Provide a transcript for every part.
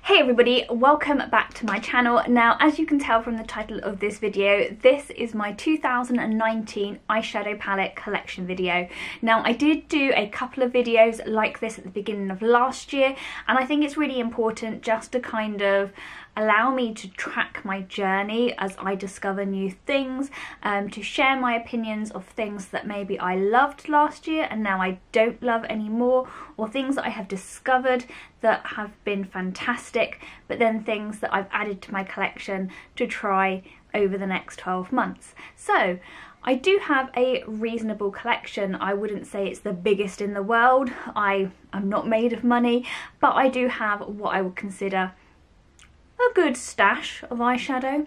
Hey everybody, welcome back to my channel. Now, as you can tell from the title of this video, this is my 2019 eyeshadow palette collection video. Now, I did do a couple of videos like this at the beginning of last year, and I think it's really important just to kind of allow me to track my journey as I discover new things, to share my opinions of things that maybe I loved last year and now I don't love anymore, or things that I have discovered that have been fantastic, but then things that I've added to my collection to try over the next 12 months. So I do have a reasonable collection. I wouldn't say it's the biggest in the world. I am not made of money, but I do have what I would consider a good stash of eyeshadow,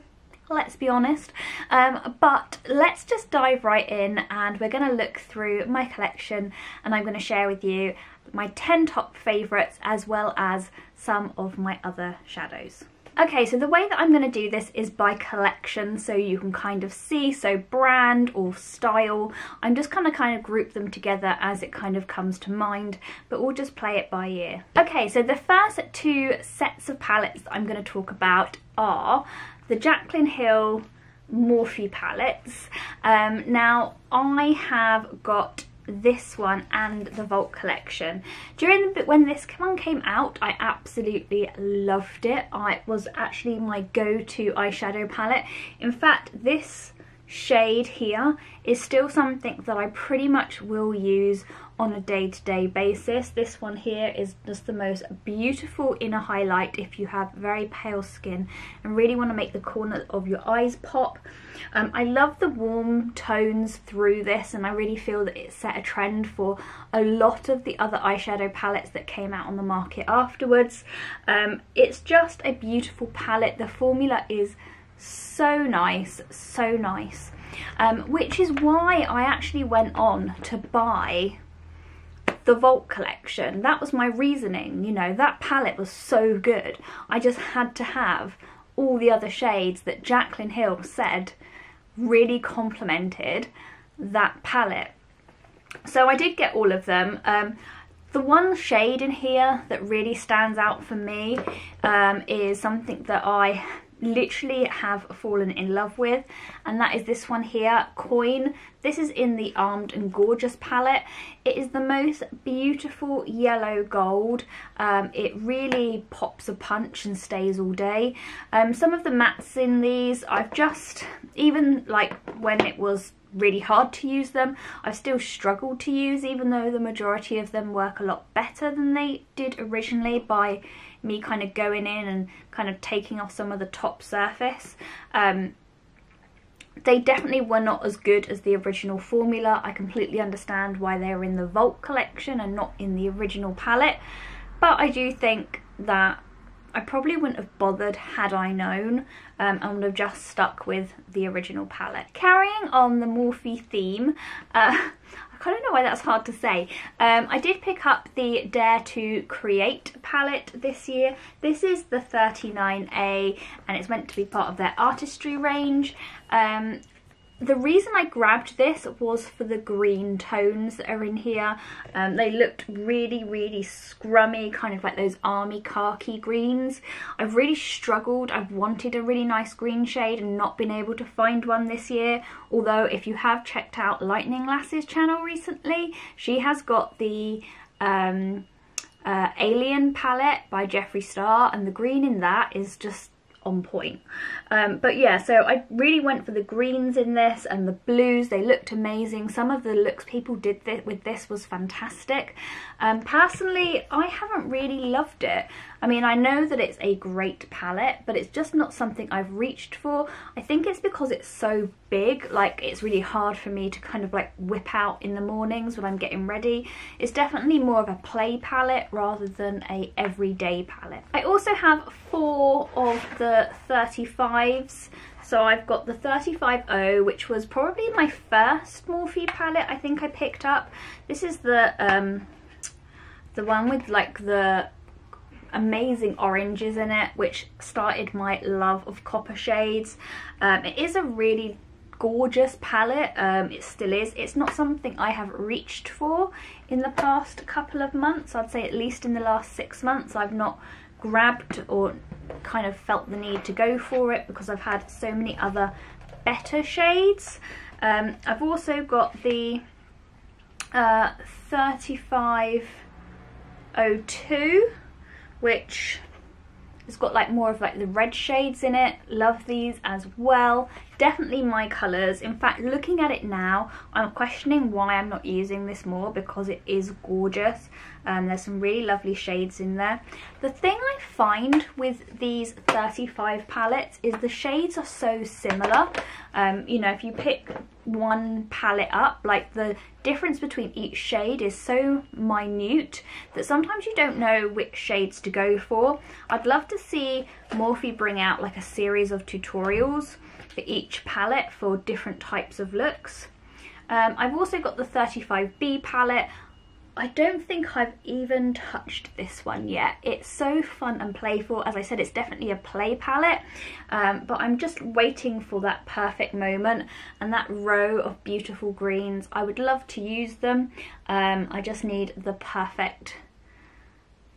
let's be honest. But let's just dive right in, and we're going to look through my collection, and I'm going to share with you my 10 top favourites as well as some of my other shadows. Okay, so the way that I'm going to do this is by collection, so you can kind of see, so brand or style. I'm just kind of group them together as it kind of comes to mind, but we'll just play it by ear. Okay, so the first two sets of palettes that I'm going to talk about are the Jaclyn Hill Morphe palettes. Now, I have got this one and the Vault collection. When this one came out, I absolutely loved it. It was actually my go-to eyeshadow palette. In fact, this shade here is still something that I pretty much will use on a day-to-day basis. This one here is just the most beautiful inner highlight if you have very pale skin and really want to make the corners of your eyes pop. I love the warm tones through this, and I really feel that it set a trend for a lot of the other eyeshadow palettes that came out on the market afterwards. It's just a beautiful palette. The formula is so nice, which is why I actually went on to buy the Vault collection. That was my reasoning, you know, that palette was so good. I just had to have all the other shades that Jaclyn Hill said really complemented that palette. So I did get all of them. The one shade in here that really stands out for me is something that I literally have fallen in love with, and that is this one here, Coin. This is in the Armed and Gorgeous palette. It is the most beautiful yellow gold. It really pops a punch and stays all day. Some of the mattes in these, I've just, even like when it was really hard to use them, I've still struggled to use, even though the majority of them work a lot better than they did originally by me kind of going in and kind of taking off some of the top surface. They definitely were not as good as the original formula. I completely understand why they're in the Vault collection and not in the original palette, but I do think that I probably wouldn't have bothered had I known, and would have just stuck with the original palette. Carrying on the Morphe theme, I kind of know why that's hard to say. I did pick up the Dare to Create palette this year. This is the 39A, and it's meant to be part of their artistry range. The reason I grabbed this was for the green tones that are in here. They looked really scrummy, kind of like those army khaki greens. I've really struggled. I've wanted a really nice green shade and not been able to find one this year. Although if you have checked out Lightning Lass's channel recently, she has got the Alien palette by Jeffree Star, and the green in that is just on point. But yeah, so I really went for the greens in this and the blues. They looked amazing. Some of the looks people did with this was fantastic. Personally, I haven't really loved it. I mean, I know that it's a great palette, but it's just not something I've reached for. I think it's because it's so big, like it's really hard for me to kind of like whip out in the mornings when I'm getting ready. It's definitely more of a play palette rather than a everyday palette. I also have 4 of the 35s. So I've got the 35O, which was probably my first Morphe palette I think I picked up. This is the one with like the amazing oranges in it, which started my love of copper shades. It is a really gorgeous palette. It still is. It's not something I have reached for in the past couple of months. I'd say at least in the last 6 months I've not grabbed or kind of felt the need to go for it because I've had so many other better shades. I've also got the 3502, which has got like more of like the red shades in it. Love these as well. Definitely my colours. In fact, looking at it now, I'm questioning why I'm not using this more, because it is gorgeous. There's some really lovely shades in there. The thing I find with these 35 palettes is the shades are so similar. You know, if you pick one palette up, like the difference between each shade is so minute that sometimes you don't know which shades to go for. I'd love to see Morphe bring out like a series of tutorials for each palette for different types of looks. I've also got the 35B palette. I don't think I've even touched this one yet. It's so fun and playful. As I said, it's definitely a play palette, but I'm just waiting for that perfect moment and that row of beautiful greens. I would love to use them. I just need the perfect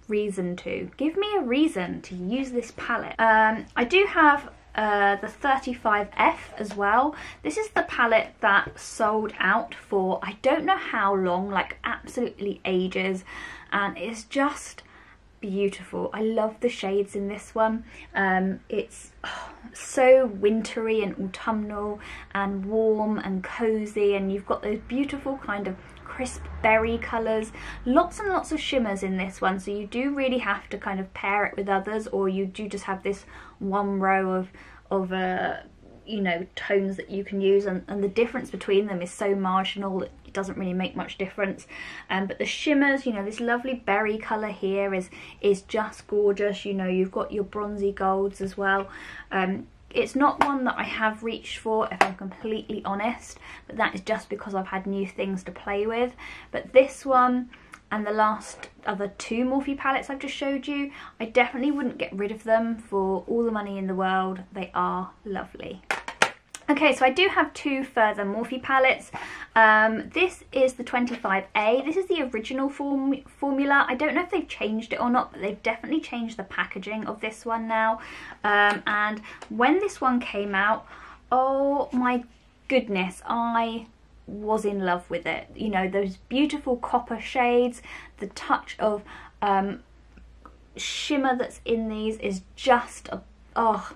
reason to. Give me a reason to use this palette. I do have the 35F as well. This is the palette that sold out for I don't know how long, like absolutely ages, and it's just beautiful. I love the shades in this one. It's so wintry and autumnal and warm and cozy, and you've got those beautiful kind of crisp berry colours. Lots and lots of shimmers in this one, so you do really have to kind of pair it with others, or you do just have this one row of you know, tones that you can use, and the difference between them is so marginal that it doesn't really make much difference. But the shimmers, you know, this lovely berry colour here is just gorgeous. You know, you've got your bronzy golds as well. It's not one that I have reached for, if I'm completely honest, but that is just because I've had new things to play with. But this one and the last other two Morphe palettes I've just showed you, I definitely wouldn't get rid of them for all the money in the world. They are lovely. Okay, so I do have two further Morphe palettes. This is the 25A. This is the original formula. I don't know if they've changed it or not, but they've definitely changed the packaging of this one now. And when this one came out, oh my goodness, I was in love with it. You know, those beautiful copper shades, the touch of shimmer that's in these is just, oh,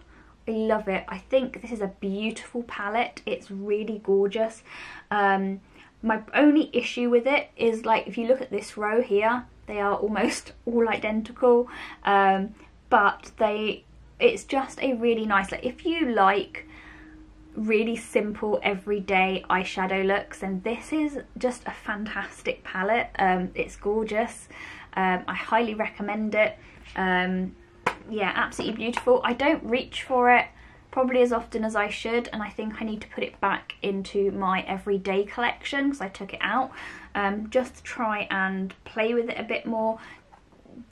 I love it. I think this is a beautiful palette. It's really gorgeous. My only issue with it is, like, if you look at this row here, they are almost all identical, but it's just a really nice, like, if you like really simple everyday eyeshadow looks, and this is just a fantastic palette. It's gorgeous. I highly recommend it. Yeah, absolutely beautiful. I don't reach for it probably as often as I should, and I think I need to put it back into my everyday collection because I took it out, just to try and play with it a bit more,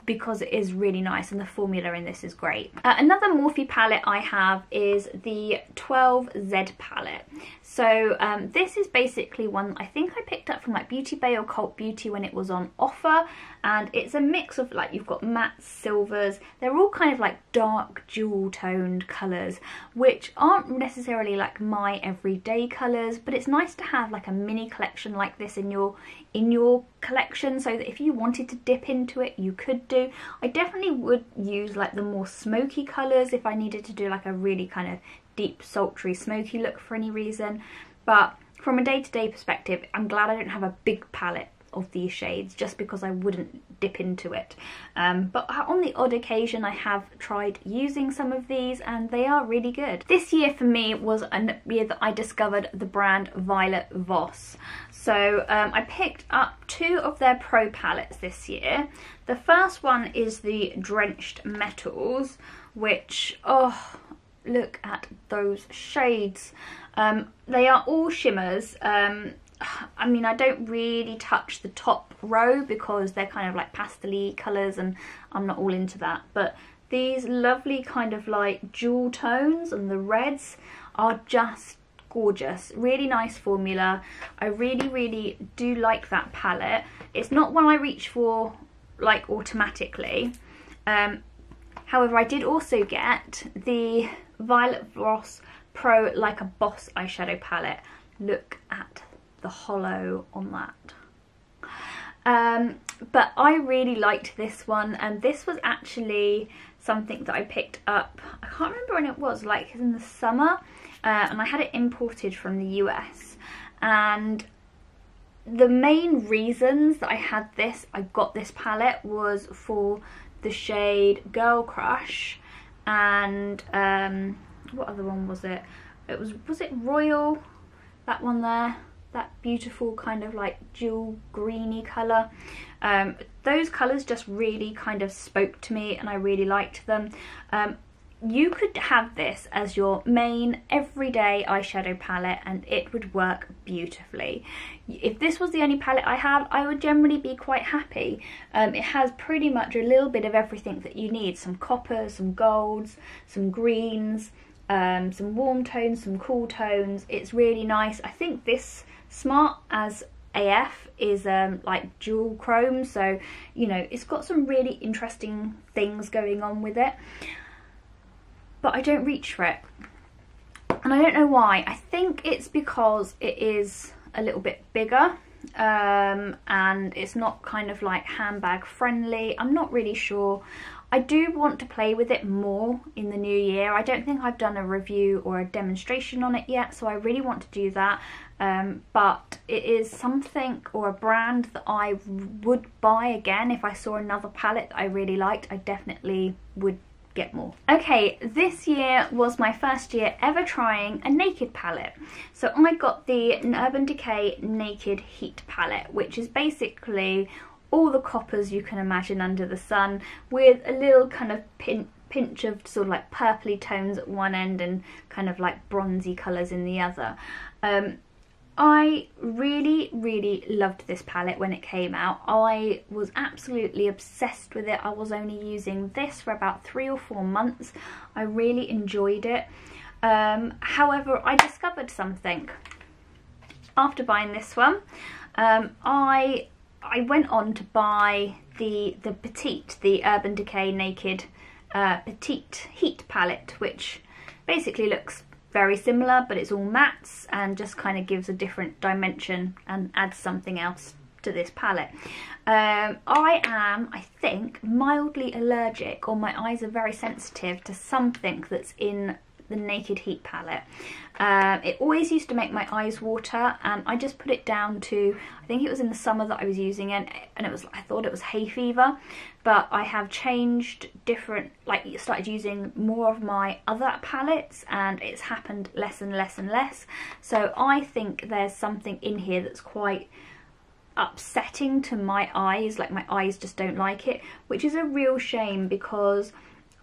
because it is really nice and the formula in this is great. Another Morphe palette I have is the 12Z palette. So this is basically one I think I picked up from like Beauty Bay or Cult Beauty when it was on offer, and it's a mix of, like, you've got mattes, silvers, they're all kind of like dark jewel toned colours, which aren't necessarily like my everyday colours, but it's nice to have like a mini collection like this in your collection, so that if you wanted to dip into it you could do. I definitely would use like the more smoky colours if I needed to do like a really kind of deep sultry smoky look for any reason, but from a day-to-day perspective I'm glad I don't have a big palette of these shades, just because I wouldn't dip into it. But on the odd occasion I have tried using some of these and they are really good. This year for me was a year that I discovered the brand Violet Voss. So I picked up two of their pro palettes this year. The first one is the Drenched Metals, which, oh, look at those shades. They are all shimmers. I mean, I don't really touch the top row because they're kind of like pastel-y colours and I'm not all into that, but these lovely kind of like jewel tones and the reds are just gorgeous. Really nice formula. I really do like that palette. It's not one I reach for like automatically. However, I did also get the Violet Voss Pro Like a Boss eyeshadow palette. Look at the hollow on that. But I really liked this one, and this was actually something that I picked up, I can't remember when it was, like in the summer, and I had it imported from the US. And the main reasons that I got this palette was for the shade Girl Crush, and what other one was it? Was it Royal? That one there, that beautiful kind of like jewel greeny colour. Those colours just really kind of spoke to me, and I really liked them. You could have this as your main everyday eyeshadow palette and it would work beautifully. If this was the only palette I had, I would generally be quite happy. It has pretty much a little bit of everything that you need. Some coppers, some golds, some greens, some warm tones, some cool tones. It's really nice. I think this Smart as AF is like dual chrome, so you know, it's got some really interesting things going on with it. But I don't reach for it, and I don't know why. I think it's because it is a little bit bigger, and it's not kind of like handbag friendly. I'm not really sure. I do want to play with it more in the new year. I don't think I've done a review or a demonstration on it yet, so I really want to do that. But it is something or a brand that I would buy again. If I saw another palette that I really liked, I definitely would get more. Okay, this year was my first year ever trying a naked palette. So I got the Urban Decay Naked Heat palette, which is basically all the coppers you can imagine under the sun, with a little kind of pinch of sort of like purpley tones at one end and kind of like bronzy colours in the other. I really loved this palette when it came out. I was absolutely obsessed with it. I was only using this for about 3 or 4 months. I really enjoyed it. However, I discovered something after buying this one. I went on to buy the Petite, the Urban Decay Naked Petite Heat palette, which basically looks very similar, but it's all mattes and just kind of gives a different dimension and adds something else to this palette. I am, I think, mildly allergic, or my eyes are very sensitive to something that's in the Naked Heat palette. It always used to make my eyes water, and I just put it down to, I think it was in the summer that I was using it, and it was, I thought it was hay fever. But I have changed different, like started using more of my other palettes, and it's happened less and less and less. So I think there's something in here that's quite upsetting to my eyes, like my eyes just don't like it, which is a real shame because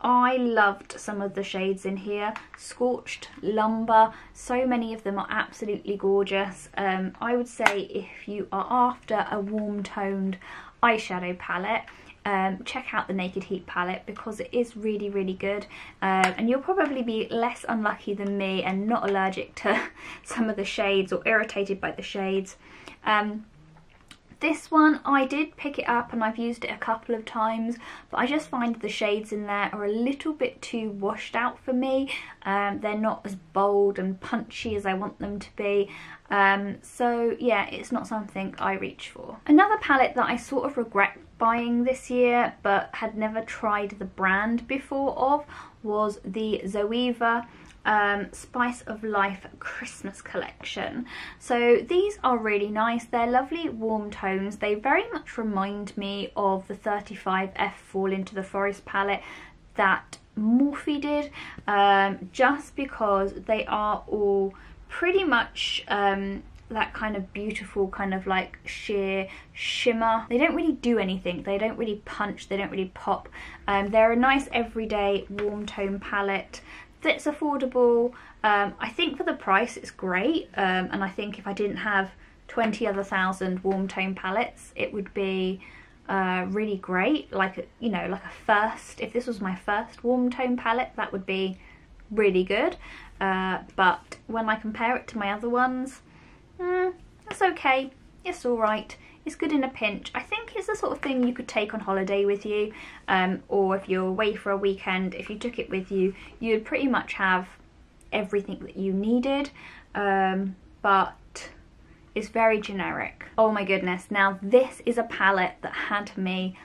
I loved some of the shades in here. Scorched, Lumber, so many of them are absolutely gorgeous. I would say if you are after a warm toned eyeshadow palette, check out the Naked Heat palette because it is really good, and you'll probably be less unlucky than me and not allergic to some of the shades or irritated by the shades. This one, I did pick it up and I've used it a couple of times, but I just find the shades in there are a little bit too washed out for me. They're not as bold and punchy as I want them to be. So yeah, it's not something I reach for. Another palette that I sort of regret buying this year but had never tried the brand before of was the Zoeva Spice of Life Christmas collection. So these are really nice. They're lovely warm tones. They very much remind me of the 35F Fall Into the Forest palette that Morphe did, just because they are all pretty much that kind of beautiful kind of like sheer shimmer. They don't really do anything, they don't really punch, they don't really pop. They're a nice everyday warm tone palette that's affordable. I think for the price it's great, and I think if I didn't have 20 other thousand warm tone palettes it would be really great. Like, you know, like a first, if this was my first warm tone palette, that would be really good. But when I compare it to my other ones, it's okay, it's alright. it's good in a pinch. I think it's the sort of thing you could take on holiday with you, or if you're away for a weekend, if you took it with you, you'd pretty much have everything that you needed, but it's very generic. Oh my goodness, now this is a palette that had me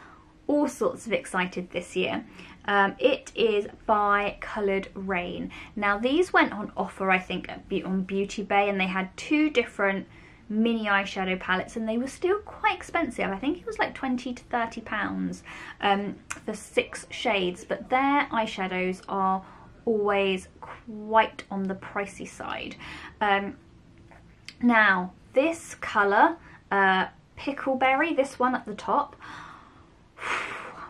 all sorts of excited this year. It is by Coloured Rain. Now these went on offer, I think, on Beauty Bay, and they had two different mini eyeshadow palettes, and they were still quite expensive. I think it was like 20 to 30 pounds for 6 shades, but their eyeshadows are always quite on the pricey side. Now this colour, Pickleberry, this one at the top,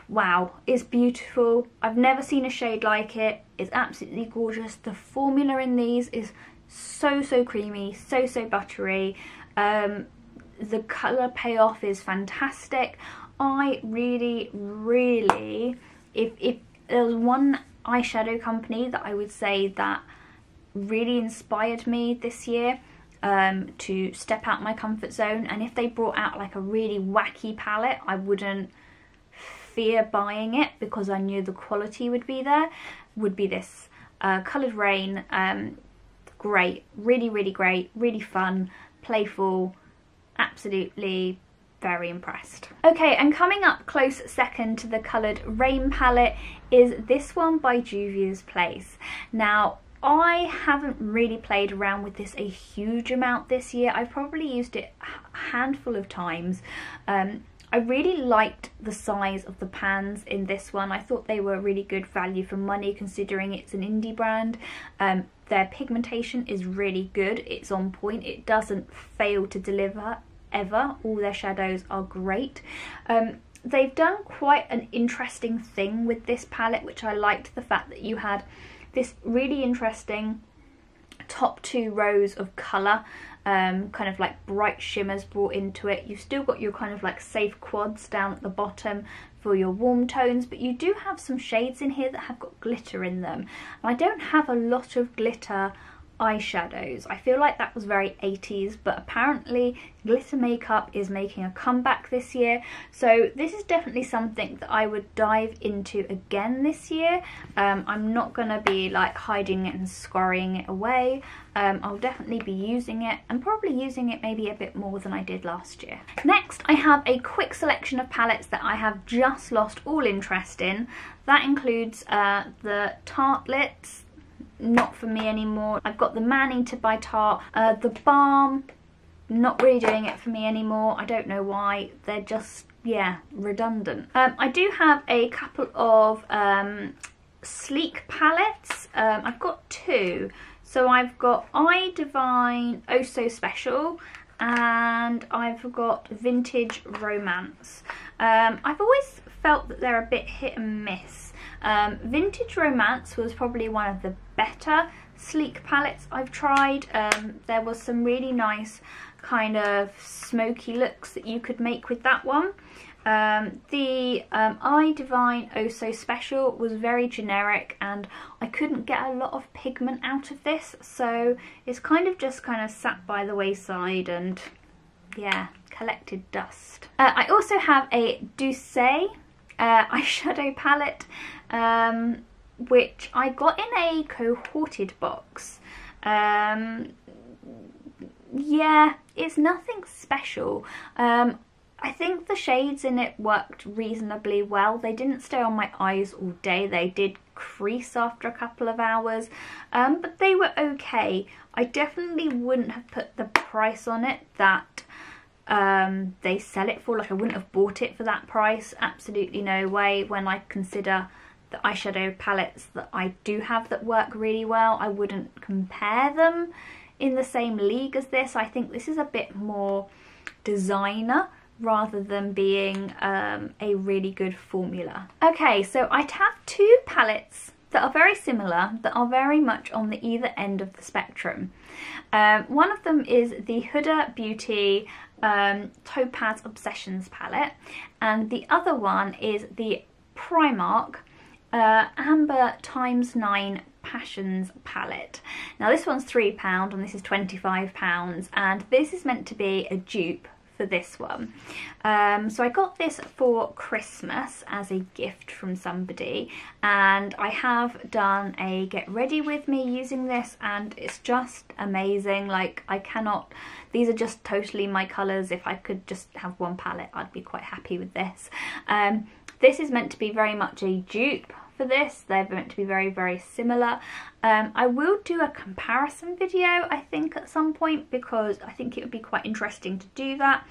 wow, it's beautiful. I've never seen a shade like it. It's absolutely gorgeous. The formula in these is so creamy, so buttery. The colour payoff is fantastic. I really, if there was one eyeshadow company that I would say that really inspired me this year to step out my comfort zone, and if they brought out like a really wacky palette, I wouldn't fear buying it because I knew the quality would be there, would be this. Coloured Rain, great, really great, really fun, playful, absolutely very impressed. Okay, and coming up close second to the Coloured Rain palette is this one by Julians Place. Now I haven't really played around with this a huge amount this year. I've probably used it a handful of times. I really liked the size of the pans in this one. I thought they were really good value for money considering it's an indie brand. Their pigmentation is really good. It's on point. It doesn't fail to deliver ever. All their shadows are great. They've done quite an interesting thing with this palette, which I liked, the fact that you had this really interesting top 2 rows of colour, kind of like bright shimmers brought into it. You've still got your kind of like safe quads down at the bottom for your warm tones, but you do have some shades in here that have got glitter in them. And I don't have a lot of glitter eyeshadows. I feel like that was very 80s, but apparently glitter makeup is making a comeback this year, so this is definitely something that I would dive into again this year. I'm not gonna be like hiding it and scurrying it away. I'll definitely be using it, and probably using it maybe a bit more than I did last year. Next, I have a quick selection of palettes that I have just lost all interest in. That includes the Tartelets, not for me anymore. I've got the Man Eater by Tarte, the Balm, not really doing it for me anymore. I don't know why, they're just, yeah, redundant. I do have a couple of sleek palettes. I've got 2. So I've got I Divine Oh So Special, and I've got Vintage Romance. I've always felt that they're a bit hit and miss. Vintage Romance was probably one of the better sleek palettes I've tried. There was some really nice kind of smoky looks that you could make with that one. The I Divine Oh So Special was very generic, and I couldn't get a lot of pigment out of this, so it's kind of sat by the wayside and, yeah, collected dust. I also have a Decay eyeshadow palette, which I got in a cohorted box. Yeah, it's nothing special. I think the shades in it worked reasonably well. They didn't stay on my eyes all day. They did crease after a couple of hours, but they were okay. I definitely wouldn't have put the price on it that they sell it for. Like, I wouldn't have bought it for that price. Absolutely no way. When I consider the eyeshadow palettes that I do have that work really well, I wouldn't compare them in the same league as this. I think this is a bit more designer rather than being a really good formula. Okay, so I have 2 palettes that are very similar, that are very much on the either end of the spectrum. One of them is the Huda Beauty Topaz Obsessions palette, and the other one is the Primark Amber x9 Passions palette. Now this one's £3 and this is £25, and this is meant to be a dupe for this one. So I got this for Christmas as a gift from somebody, and I have done a get ready with me using this, and it's just amazing. Like, I cannot, these are just totally my colours. If I could just have one palette, I'd be quite happy with this. This is meant to be very much a dupe for this. They're meant to be very, very similar. I will do a comparison video, I think, at some point, because I think it would be quite interesting to do that.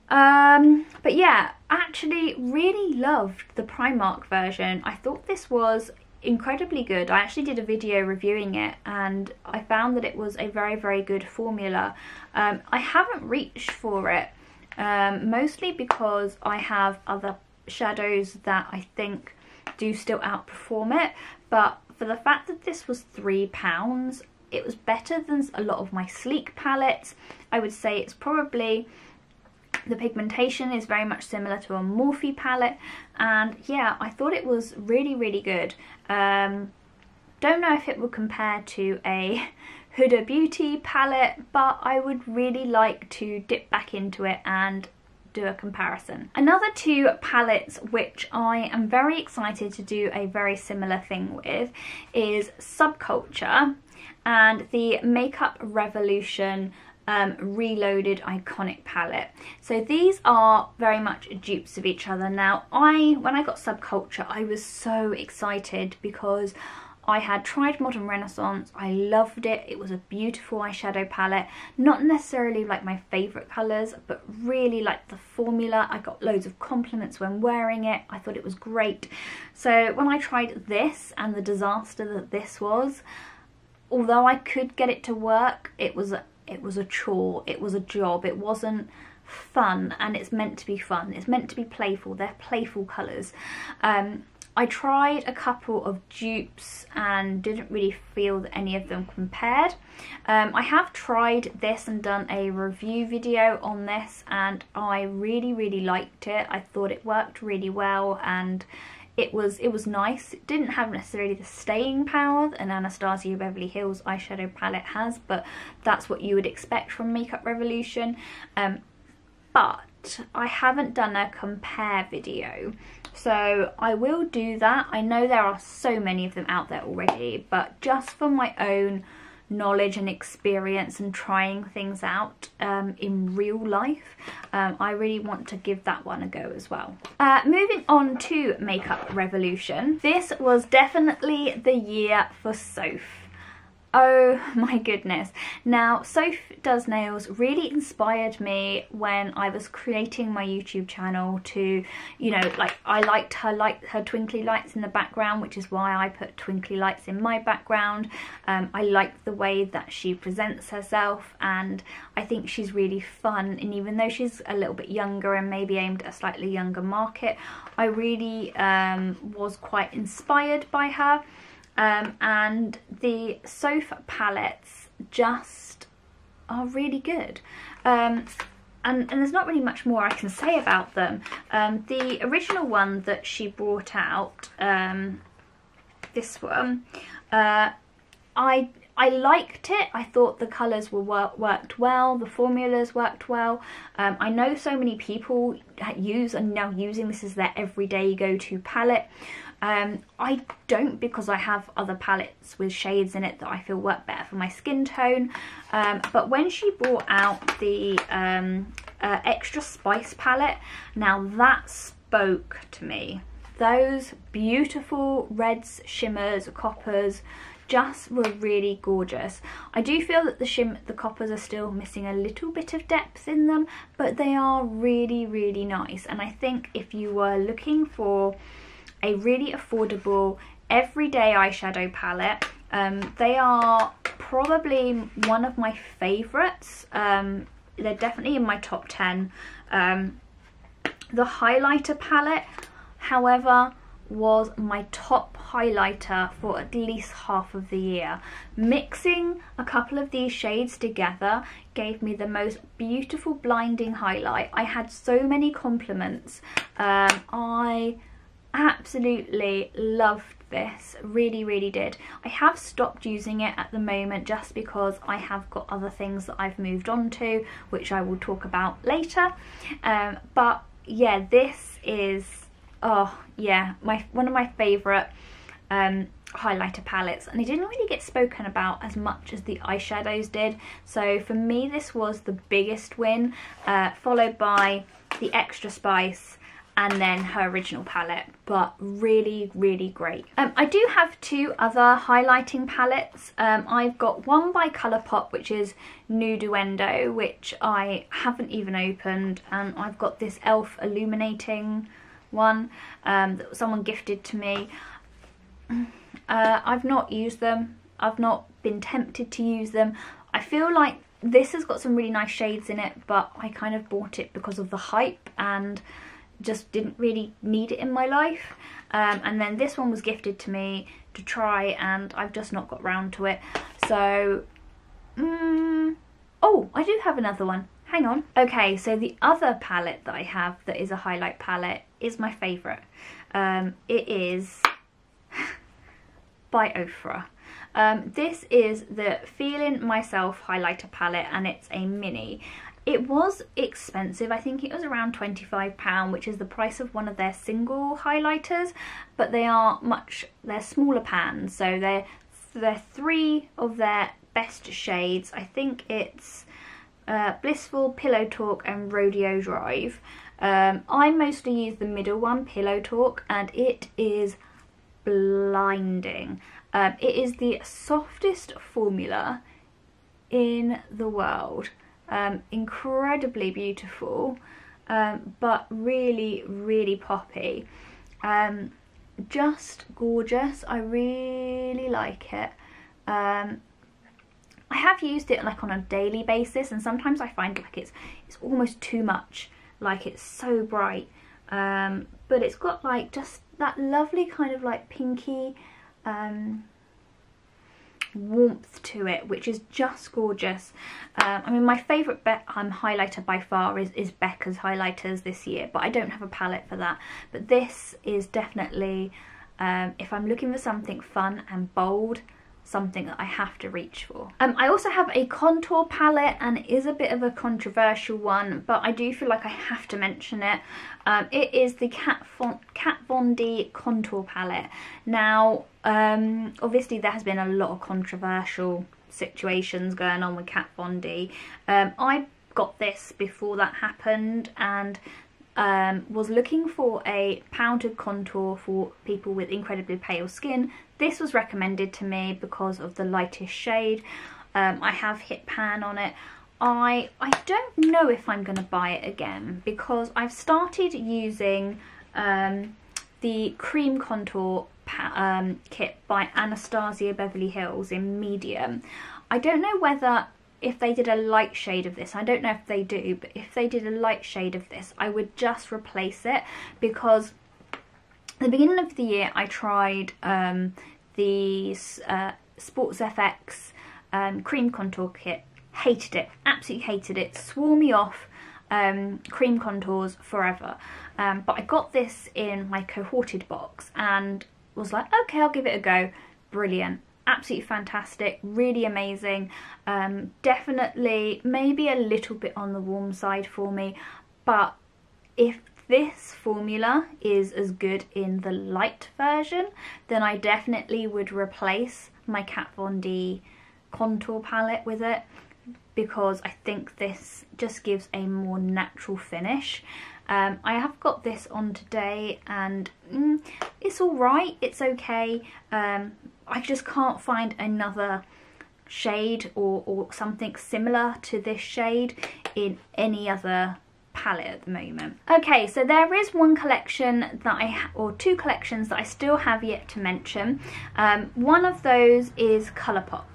But yeah, actually really loved the Primark version. I thought this was incredibly good. I actually did a video reviewing it, and I found that it was a very, very good formula. I haven't reached for it, mostly because I have other shadows that I think do still outperform it, but for the fact that this was £3, it was better than a lot of my sleek palettes. I would say it's probably, the pigmentation is very much similar to a Morphe palette, and yeah, I thought it was really, really good. Don't know if it would compare to a Huda Beauty palette, but I would really like to dip back into it and do a comparison. Another two palettes which I am very excited to do a very similar thing with is Subculture and the Makeup Revolution Reloaded Iconic palette. So these are very much dupes of each other. Now, when I got Subculture, I was so excited because I had tried Modern Renaissance, I loved it, it was a beautiful eyeshadow palette, not necessarily like my favourite colours, but really liked the formula. I got loads of compliments when wearing it, I thought it was great. So when I tried this and the disaster that this was, although I could get it to work, it was a chore, it was a job, it wasn't fun, and it's meant to be fun, it's meant to be playful, they're playful colours. I tried a couple of dupes and didn't really feel that any of them compared. I have tried this and done a review video on this, and I really, really liked it. I thought it worked really well, and it was nice. It didn't have necessarily the staying power that an Anastasia Beverly Hills eyeshadow palette has, but that's what you would expect from Makeup Revolution. But I haven't done a compare video, so I will do that. I know there are so many of them out there already, but just for my own knowledge and experience and trying things out in real life, I really want to give that one a go as well. Moving on to Makeup Revolution, this was definitely the year for Soph. Oh my goodness. Now, Soph Does Nails really inspired me when I was creating my YouTube channel to, you know, like, I liked her twinkly lights in the background, which is why I put twinkly lights in my background. I like the way that she presents herself, and I think she's really fun, and even though she's a little bit younger and maybe aimed at a slightly younger market, I really was quite inspired by her. And the Soph palettes just are really good. And there's not really much more I can say about them. The original one that she brought out, this one, I liked it. I thought the colours worked well, the formulas worked well. I know so many people are now using this as their everyday go-to palette. I don't, because I have other palettes with shades in it that I feel work better for my skin tone. But when she brought out the Extra Spice palette, now that spoke to me. Those beautiful reds, shimmers, coppers just were really gorgeous. I do feel that the coppers are still missing a little bit of depth in them, but they are really, really nice. And I think if you were looking for a really affordable everyday eyeshadow palette, they are probably one of my favourites. They're definitely in my top 10. The highlighter palette, however, was my top highlighter for at least half of the year. Mixing a couple of these shades together gave me the most beautiful blinding highlight. I had so many compliments. I absolutely loved this, really did. I have stopped using it at the moment just because I have got other things that I've moved on to, which I will talk about later. But yeah, this is, oh yeah, one of my favourite highlighter palettes, and it didn't really get spoken about as much as the eyeshadows did. So for me, this was the biggest win, followed by the Extra Spice and then her original palette, but really great. I do have two other highlighting palettes. I've got one by Colourpop, which is Nuduendo, which I haven't even opened, and I've got this e.l.f. illuminating one that someone gifted to me. I've not used them. I've not been tempted to use them. I feel like this has got some really nice shades in it, but I kind of bought it because of the hype and just didn't really need it in my life. And then this one was gifted to me to try, and I've just not got round to it. So, oh, I do have another one. Hang on. Okay, so the other palette that I have that is a highlight palette is my favourite. It is by Ofra. This is the Feeling Myself highlighter palette, and it's a mini. It was expensive. I think it was around £25, which is the price of one of their single highlighters, but they're smaller pans, so they're three of their best shades. I think it's Blissful, Pillow Talk and Rodeo Drive. I mostly use the middle one, Pillow Talk, and it is blinding. It is the softest formula in the world. Incredibly beautiful, but really poppy. Just gorgeous. I really like it. I have used it like on a daily basis, and sometimes I find like it's almost too much, like it's so bright, but it's got like just that lovely kind of like pinky warmth to it, which is just gorgeous. I mean, my favourite highlighter by far is Becca's highlighters this year, but I don't have a palette for that. But this is definitely, if I'm looking for something fun and bold, something that I have to reach for. I also have a contour palette, and it is a bit of a controversial one, but I do feel like I have to mention it. It is the Kat Von D contour palette. Now, obviously there has been a lot of controversial situations going on with Kat Von D. I got this before that happened, and was looking for a powdered contour for people with incredibly pale skin. This was recommended to me because of the lightest shade. I have hit pan on it. I don't know if I'm going to buy it again, because I've started using the cream contour kit by Anastasia Beverly Hills in medium. I don't know whether if they did a light shade of this, I don't know if they do, but if they did a light shade of this, I would just replace it, because at the beginning of the year I tried the Sports FX cream contour kit. Hated it, absolutely hated it, swore me off cream contours forever. But I got this in my cohorted box and was like, okay, I'll give it a go. Brilliant. Absolutely fantastic, really amazing. Definitely maybe a little bit on the warm side for me, but if this formula is as good in the light version, then I definitely would replace my Kat Von D contour palette with it, because I think this just gives a more natural finish. I have got this on today, and it's alright, it's okay. I just can't find another shade or something similar to this shade in any other palette at the moment. Okay, so there is one collection that or two collections that I still have yet to mention. One of those is Colourpop.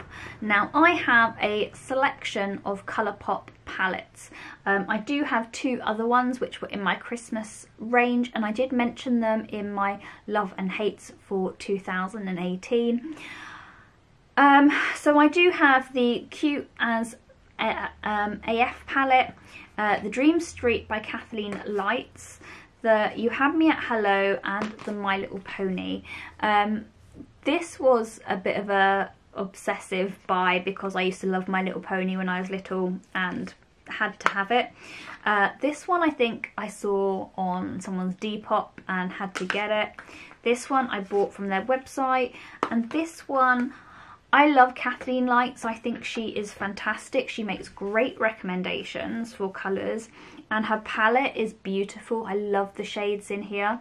Now, I have a selection of Colourpop palettes. I do have two other ones which were in my Christmas range, and I did mention them in my Love and Hates for 2018. So I do have the Cute as AF palette, the Dream Street by Kathleen Lights, the You Had Me at Hello, and the My Little Pony. This was a bit of a obsessive buy because I used to love My Little Pony when I was little and had to have it. This one I think I saw on someone's Depop and had to get it. This one I bought from their website, and this one, I love Kathleen Lights. I think she is fantastic. She makes great recommendations for colours and her palette is beautiful. I love the shades in here.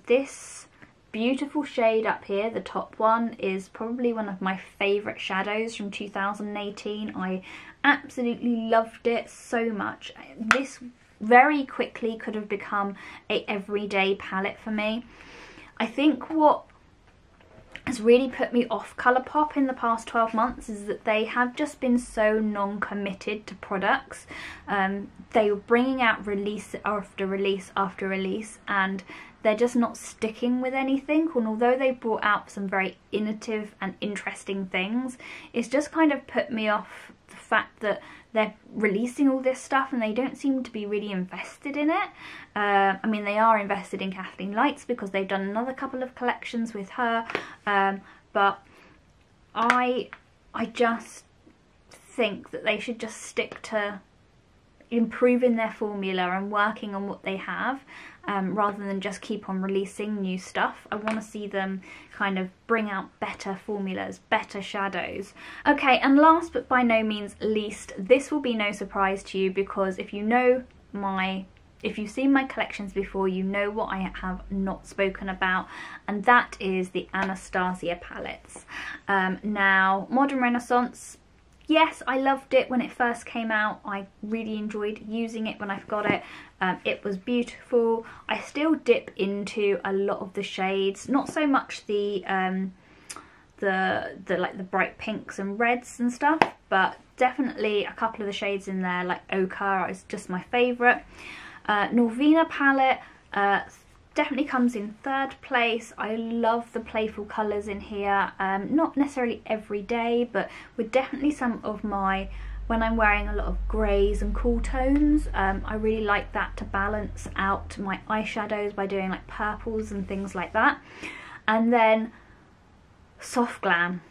This beautiful shade up here, the top one, is probably one of my favourite shadows from 2018. I absolutely loved it so much. This very quickly could have become a everyday palette for me. I think what has really put me off Colourpop in the past 12 months is that they have just been so non-committed to products. They were bringing out release after release after release, and they're just not sticking with anything. And although they brought out some very innovative and interesting things, it's just kind of put me off the fact that they're releasing all this stuff and they don't seem to be really invested in it. I mean, they are invested in Kathleen Lights because they've done another couple of collections with her, but I just think that they should just stick to improving their formula and working on what they have, rather than just keep on releasing new stuff. I want to see them kind of bring out better formulas, better shadows. Okay, and last but by no means least, this will be no surprise to you because if you've seen my collections before, you know what I have not spoken about, and that is the Anastasia palettes. Now, Modern Renaissance, yes, I loved it when it first came out. I really enjoyed using it when I've got it. It was beautiful. I still dip into a lot of the shades, not so much the like the bright pinks and reds and stuff, but definitely a couple of the shades in there, like Ochre is just my favourite. Norvina palette definitely comes in third place. I love the playful colours in here, not necessarily every day, but with definitely some of my, when I'm wearing a lot of greys and cool tones, I really like that to balance out my eyeshadows by doing like purples and things like that. And then Soft Glam.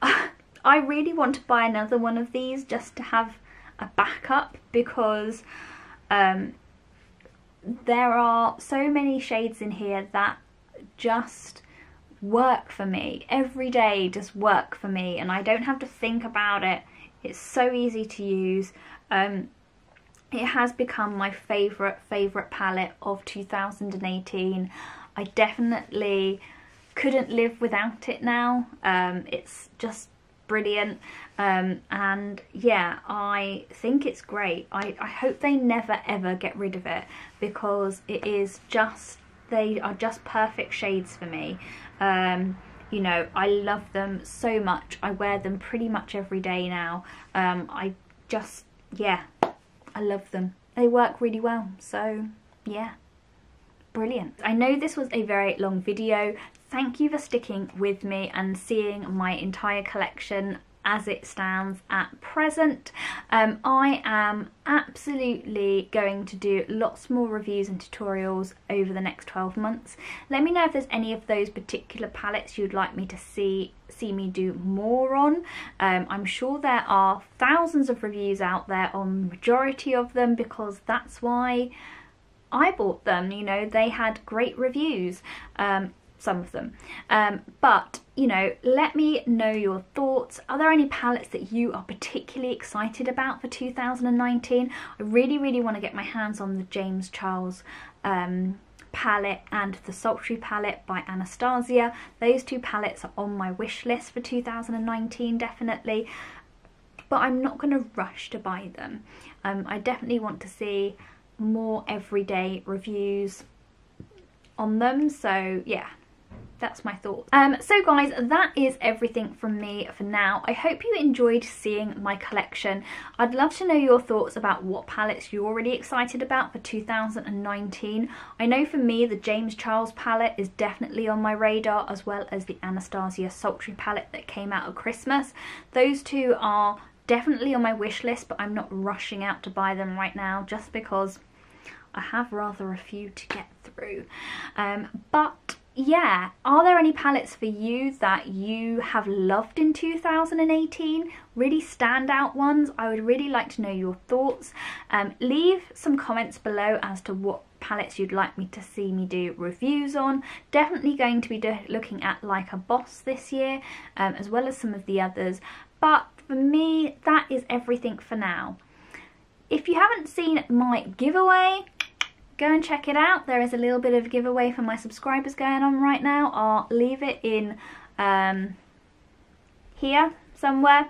I really want to buy another one of these just to have a backup because there are so many shades in here that just work for me. Every day just work for me and I don't have to think about it. It's so easy to use. It has become my favourite palette of 2018. I definitely couldn't live without it now. It's just brilliant, and yeah, I think it's great. I hope they never ever get rid of it because it is just, they are just perfect shades for me. You know, I love them so much. I wear them pretty much every day now. I just, yeah, I love them. They work really well, so yeah, brilliant. I know this was a very long video. Thank you for sticking with me and seeing my entire collection as it stands at present. I am absolutely going to do lots more reviews and tutorials over the next 12 months. Let me know if there's any of those particular palettes you'd like me to see me do more on. I'm sure there are thousands of reviews out there on the majority of them because that's why I bought them. You know, they had great reviews. Some of them, but you know, let me know your thoughts. Are there any palettes that you are particularly excited about for 2019? I really want to get my hands on the James Charles palette and the Sultry palette by Anastasia. Those two palettes are on my wish list for 2019 definitely, but I'm not going to rush to buy them. I definitely want to see more everyday reviews on them, so yeah, that's my thoughts. So guys, that is everything from me for now. I hope you enjoyed seeing my collection. I'd love to know your thoughts about what palettes you're really excited about for 2019. I know for me the James Charles palette is definitely on my radar, as well as the Anastasia Sultry palette that came out at Christmas. Those two are definitely on my wish list, but I'm not rushing out to buy them right now just because I have rather a few to get through. But yeah, are there any palettes for you that you have loved in 2018? Really standout ones? I would really like to know your thoughts. Leave some comments below as to what palettes you'd like me to see me do reviews on. Definitely going to be looking at Like a Boss this year, as well as some of the others. But for me, that is everything for now. If you haven't seen my giveaway, go and check it out. There is a little bit of a giveaway for my subscribers going on right now. I'll leave it in here somewhere.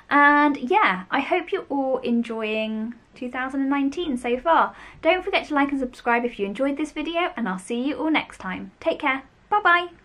And yeah, I hope you're all enjoying 2019 so far. Don't forget to like and subscribe if you enjoyed this video, and I'll see you all next time. Take care. Bye bye.